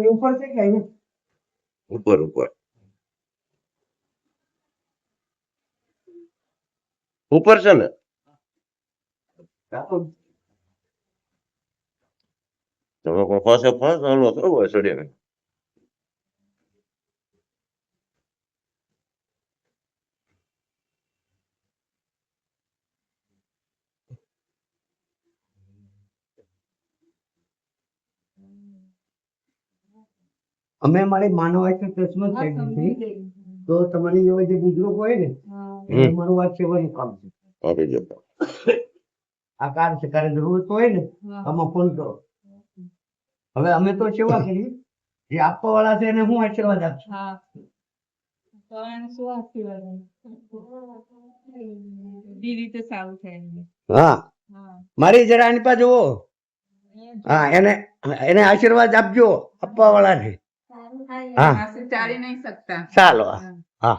ઉપર છે કે અહીંયા? ઉપર ઉપર ઉપર છે ને તમે કોઈ પાસે ફાસ હાલો થયો હોય સડે અમે મારી માનવ આશ્રમ ટ્રસ્ટમાં જ થઈ હતી તો તમારી જેવા જે બુજુર્ગ હોય ને એ મારું વાત સેવાનું કામ છે. આપી જતા આ કાર્ય છે કાર્ય જરૂરત હોય ને આમાં ફોન કરો. હવે અમે તો સેવા કરી જે આપવા વાળા છે એને હું આશીર્વાદ આપશું. હા મારી જરા આની પાસે જુઓ. હા એને એને આશીર્વાદ આપજો આપવા વાળા ને. હા ચાલી નહીં શકતા. ચાલો હા